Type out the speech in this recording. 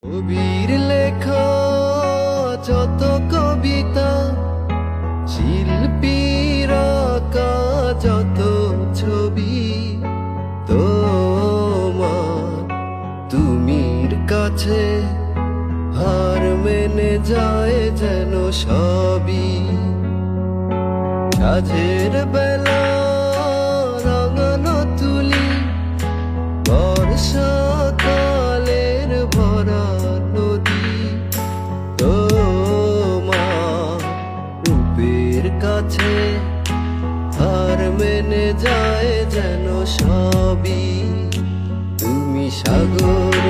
কবির লেখা যত কবিতা, শিল্পীর আঁকা যত ছবি, তোমার তুমির কাছে হার মেনে যায় যেন সবই। সাঝের বেলা রাঙানো তুলি, বর্ষাকালের ভরা নদী, তোমার রূপের কাছে হার মেনে যায় যেন সবই। তুমি সাগর